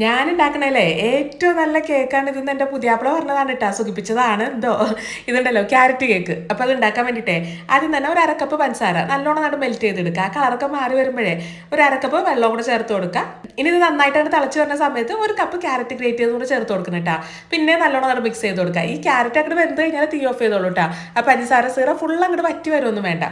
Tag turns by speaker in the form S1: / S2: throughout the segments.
S1: ഞാൻ ഉണ്ടാക്കണല്ലേ ഏറ്റവും നല്ല കേക്കാണ് ഇതെന്ന് എൻ്റെ പുതിയാപ്പിള പറഞ്ഞതാണ് കേട്ടോ, സുഖിപ്പിച്ചതാണ് എന്തോ. ഇതുണ്ടല്ലോ ക്യാരറ്റ് കേക്ക്. അപ്പോൾ അത് ഉണ്ടാക്കാൻ വേണ്ടിയിട്ടേ ആദ്യം തന്നെ ഒരു അരക്കപ്പ് പഞ്ചസാര നല്ലോണം നട്ട് മെൽറ്റ് ചെയ്തെടുക്കുക. ആ കളറൊക്കെ മാറി വരുമ്പോഴേ ഒരു അരക്കപ്പ് വെള്ളം കൂടെ ചേർത്ത് കൊടുക്കുക. ഇനി ഇത് നന്നായിട്ട് തിളച്ച് വരുന്ന സമയത്ത് ഒരു കപ്പ് ക്യാരറ്റ് ഗ്രേറ്റ് ചെയ്ത് കൂടെ ചേർത്ത് കൊടുക്കണം കേട്ടോ. പിന്നെ നല്ലോണം നട്ട് മിക്സ് ചെയ്ത് കൊടുക്കുക. ഈ ക്യാരറ്റ് അങ്ങോട്ട് വെന്ത് കഴിഞ്ഞാൽ തീ ഓഫ് ചെയ്തോളൂ കേട്ടോ. ആ പഞ്ചസാര സീറ ഫുൾ അങ്ങോട്ട് വറ്റി വരുമൊന്നും വേണ്ട.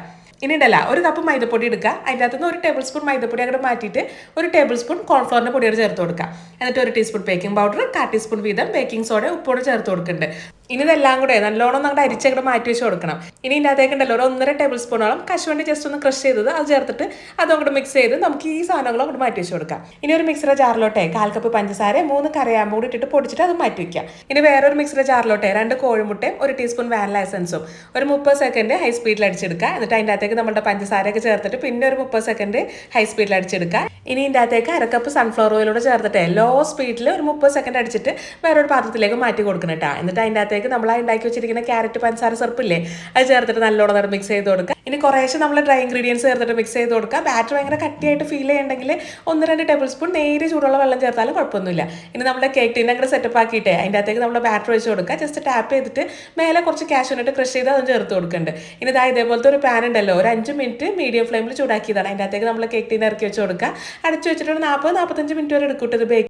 S1: ഇനി ഉണ്ടല്ല ഒരു കപ്പ് മൈദപ്പൊടി എടുക്കുക. അതിൻ്റെ അകത്തുനിന്ന് ഒരു ടേബിൾ സ്പൂൺ മൈദപ്പൊടി അങ്ങോട്ട് മാറ്റിയിട്ട് ഒരു ടേബിൾ സ്പൂൺ കോൺഫ്ലോറിൻ്റെ പൊടിയോട് ചേർത്ത് കൊടുക്കുക. എന്നിട്ട് ഒരു ടീസ്പൂൺ ബേക്കിംഗ് പൗഡർ, 1/4 ടീസ്പൂൺ വീതം ബേക്കിംഗ് സോഡ ഉപ്പോട് ചേർത്ത് കൊടുക്കുന്നുണ്ട്. ഇനി ഇതെല്ലാം കൂടെ നല്ലോണം നമ്മുടെ അരിച്ചങ്ങോട്ട് മാറ്റി വെച്ച് കൊടുക്കണം. ഇനി ഇതിൻ്റെ അകത്തേക്ക് ഉണ്ടല്ലോ ഒരു 1.5 ടേബിൾ സ്പൂണോളം കശുവണ്ടി ജസ്റ്റ് ഒന്ന് ക്രഷ് ചെയ്തത് അത് ചേർത്തിട്ട് അതങ്ങോട്ട് മിക്സ് ചെയ്ത് നമുക്ക് ഈ സാധനങ്ങളും അങ്ങോട്ട് മാറ്റി വെച്ച് കൊടുക്കാം. ഇനി ഒരു മിക്സിയുടെ ജാറിലോട്ടെ 1/4 കപ്പ് പഞ്ചസാര 3 കറിയാമ്പ് കൂടി ഇട്ടിട്ട് പൊടിച്ചിട്ട് അത് മാറ്റി വയ്ക്കാം. ഇനി വേറൊരു മിക്സിയുടെ ജാറിലോട്ടെ 2 കോഴിമുട്ടയും 1 ടീസ്പൂൺ വാനില എസൻസും ഒരു 30 സെക്കൻഡ് ഹൈ സ്പീഡിൽ അടിച്ചെടുക്കുക. എന്നിട്ട് അതിൻ്റെ അകത്തേക്ക് നമ്മുടെ പഞ്ചസാരയൊക്കെ ചേർത്തിട്ട് പിന്നെ ഒരു 30 സെക്കൻഡ് ഹൈ സ്പീഡിൽ അടിച്ചെടുക്കുക. ഇനി ഇതിൻ്റെ അകത്തേക്ക് അരക്കപ്പ് സൺഫ്ലവർ ഓയിലൂടെ ചേർത്തിട്ട് ലോ സ്പീഡിൽ ഒരു 30 സെക്കൻഡ് അടിച്ചിട്ട് വേറൊരു പാത്രത്തിലേക്ക് മാറ്റി കൊടുക്കണം കേട്ടോ. എന്നിട്ട് അതിൻ്റെ അകത്തേക്ക് നമ്മൾ ഉണ്ടാക്കി വെച്ചിരിക്കുന്ന ക്യാരറ്റ് പഞ്ചസാര സിറപ്പില്ലേ അത് ചേർത്തിട്ട് നല്ലോണം മിക്സ് ചെയ്ത് കൊടുക്കുക. ഇനി കുറേശ്ശെ നമ്മൾ ഡ്രൈ ഇൻഗ്രീഡിയൻസ് ചേർത്തിട്ട് മിക്സ് ചെയ്ത് കൊടുക്കുക. ബാറ്റർ ഭയങ്കര കട്ടിയായിട്ട് ഫീൽ ചെയ്യുന്നുണ്ടെങ്കിൽ 1-2 ടേബിൾ സ്പൂൺ നേരെ ചൂടുള്ള വെള്ളം ചേർത്താലും കുഴപ്പമൊന്നുമില്ല. ഇനി നമ്മുടെ കേക്ക് ടീൻ അങ്ങനെ സെറ്റപ്പ് ആക്കിയിട്ട് അതിൻ്റെ അകത്തേക്ക് നമ്മൾ ബാറ്റർ ഒഴിച്ച് കൊടുക്കുക. ജസ്റ്റ് ടാപ്പ് ചെയ്തിട്ട് മേലെ കുറച്ച് കാഷ്യൂനട്ട് ക്രഷ് ചെയ്ത് അതും ചേർത്ത് കൊടുക്കുന്നുണ്ട്. ഇനി ഇതാ ഇതേപോലത്തെ ഒരു പാൻ ഉണ്ടല്ലോ ഒരു 5 മിനിറ്റ് മീഡിയം ഫ്ലെയിമിൽ ചൂടാക്കിയതാണ്. അതിൻ്റെ അകത്തേക്ക് നമ്മൾ കേക്ക് ടീൻ ഇറക്കി വെച്ച് കൊടുക്കുക. അടച്ചു വെച്ചിട്ട് ഒരു 40-45 മിനിറ്റ് വരെ എടുക്കൂട്ടത് ബേക്ക്